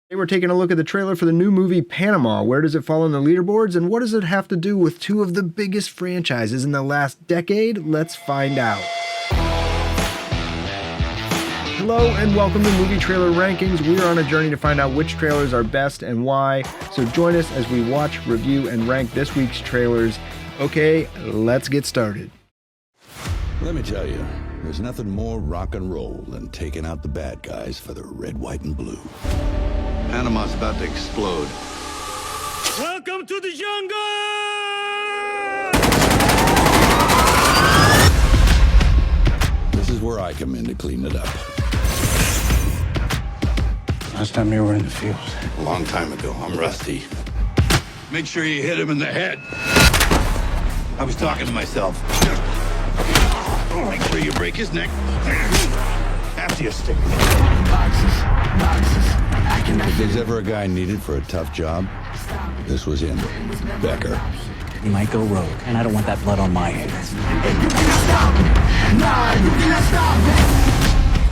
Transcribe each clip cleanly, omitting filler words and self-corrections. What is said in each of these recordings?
Today we're taking a look at the trailer for the new movie Panama. Where does it fall on the leaderboards, and what does it have to do with two of the biggest franchises in the last decade? Let's find out. Hello and welcome to Movie Trailer Rankings. We are on a journey to find out which trailers are best and why. So join us as we watch, review, and rank this week's trailers. Okay, let's get started. Let me tell you, there's nothing more rock and roll than taking out the bad guys for the red, white, and blue. Panama's about to explode. Welcome to the jungle! This is where I come in to clean it up. Last time you were in the field. A long time ago. I'm rusty. Make sure you hit him in the head. I was talking to myself. Make sure you break his neck. After you stick. Boxes. If there's ever a guy needed for a tough job, this was him. Becker. You might go rogue, and I don't want that blood on my hands.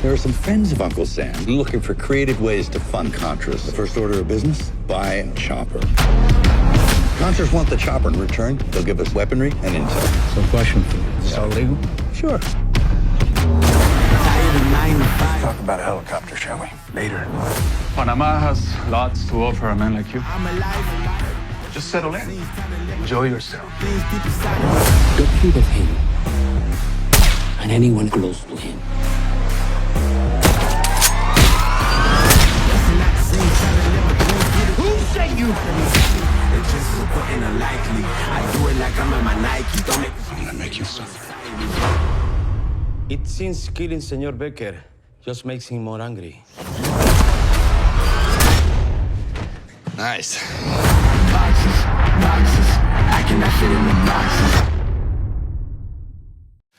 There are some friends of Uncle Sam looking for creative ways to fund Contras. The first order of business? Buy a chopper. Contras want the chopper in return. They'll give us weaponry and intel. So question for you. Is this all legal? Sure. Talk about a helicopter, shall we? Later. Panama has lots to offer a man like you. Just settle in. Enjoy yourself. Don't think of him and anyone close to him. Who sent you? I'm gonna make you suffer. It seems killing Senor Becker just makes him more angry. Nice.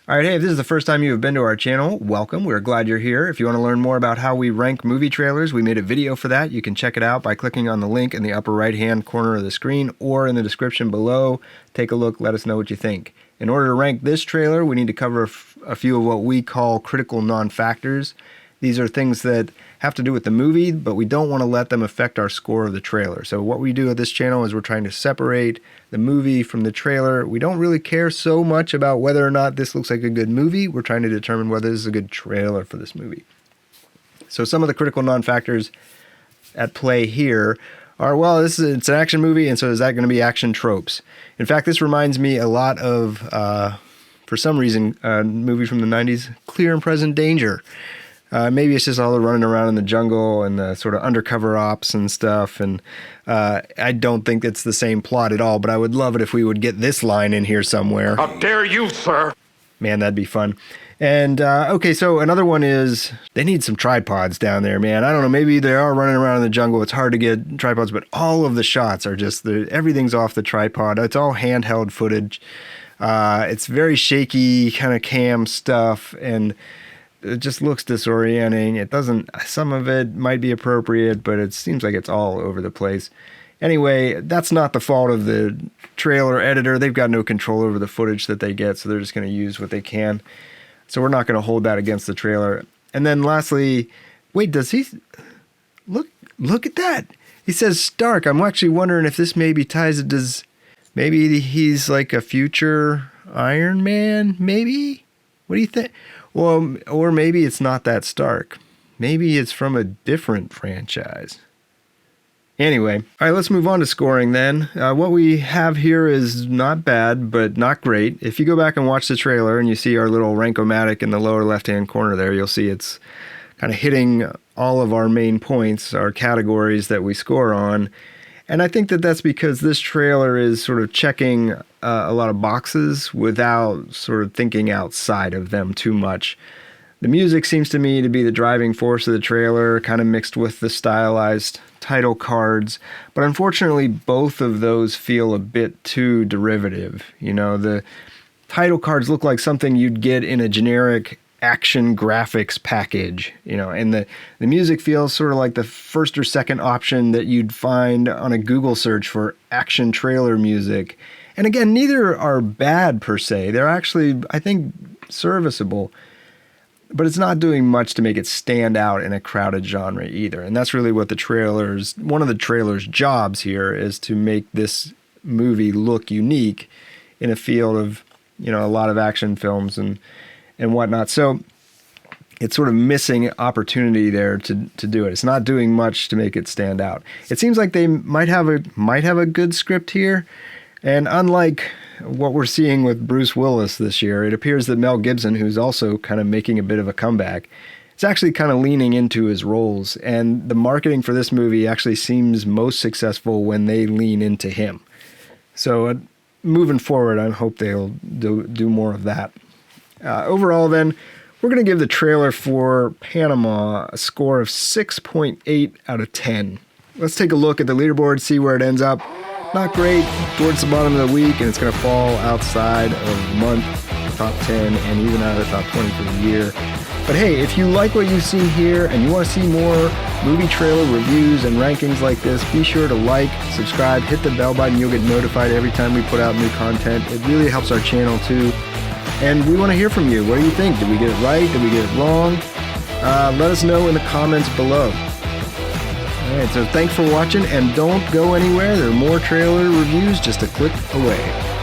All right, hey, if this is the first time you have been to our channel, welcome. We're glad you're here. If you want to learn more about how we rank movie trailers, we made a video for that. You can check it out by clicking on the link in the upper right-hand corner of the screen or in the description below. Take a look, let us know what you think. In order to rank this trailer, we need to cover a few of what we call critical non-factors. These are things that have to do with the movie, but we don't want to let them affect our score of the trailer. So what we do at this channel is we're trying to separate the movie from the trailer. We don't really care so much about whether or not this looks like a good movie. We're trying to determine whether this is a good trailer for this movie. So some of the critical non-factors at play here are, well, it's an action movie, and so is that going to be action tropes? In fact, this reminds me a lot of, for some reason, a movie from the 90s, Clear and Present Danger. Maybe it's just all the running around in the jungle and the sort of undercover ops and stuff. And I don't think it's the same plot at all, but I would love it if we would get this line in here somewhere. How dare you, sir? Man, that'd be fun. And, okay, so another one is they need some tripods down there, man. I don't know, maybe they are running around in the jungle. It's hard to get tripods, but all of the shots are just, everything's off the tripod. It's all handheld footage. It's very shaky kind of cam stuff, and it just looks disorienting. It doesn't, some of it might be appropriate, but it seems like it's all over the place. Anyway, that's not the fault of the trailer editor. They've got no control over the footage that they get, so they're just going to use what they can. So we're not going to hold that against the trailer. And then lastly, wait, does he, look at that. He says Stark. I'm actually wondering if this maybe ties it, maybe he's like a future Iron Man, maybe? What do you think? Well, or maybe it's not that Stark. Maybe it's from a different franchise. Anyway, all right, let's move on to scoring then. What we have here is not bad, but not great. If you go back and watch the trailer and you see our little rank-o-matic in the lower left-hand corner there, you'll see it's kind of hitting all of our main points, our categories that we score on. And I think that that's because this trailer is sort of checking a lot of boxes without sort of thinking outside of them too much. The music seems to me to be the driving force of the trailer, kind of mixed with the stylized title cards. But unfortunately, both of those feel a bit too derivative. You know, the title cards look like something you'd get in a generic action graphics package, you know, and the music feels sort of like the first or second option that you'd find on a Google search for action trailer music. And again, neither are bad per se. They're actually, I think, serviceable. but it's not doing much to make it stand out in a crowded genre either. And that's really what one of the trailer's jobs here is to make this movie look unique in a field of, a lot of action films and whatnot. So it's sort of missing opportunity there to do it. It's not doing much to make it stand out. It seems like they might have a good script here. And unlike what we're seeing with Bruce Willis this year, it appears that Mel Gibson, who's also kind of making a bit of a comeback, is actually kind of leaning into his roles. And the marketing for this movie actually seems most successful when they lean into him. So moving forward, I hope they'll do more of that. Overall, then, we're going to give the trailer for Panama a score of 6.8 out of 10. Let's take a look at the leaderboard, see where it ends up. Not great, towards the bottom of the week, and it's going to fall outside of the month, top 10, and even out of the top 20 for the year. But hey, if you like what you've seen here and you want to see more movie trailer reviews and rankings like this, be sure to like, subscribe, hit the bell button. You'll get notified every time we put out new content. It really helps our channel too. And we want to hear from you. What do you think? Did we get it right? Did we get it wrong? Let us know in the comments below. All right, so thanks for watching, and don't go anywhere. There are more trailer reviews just a click away.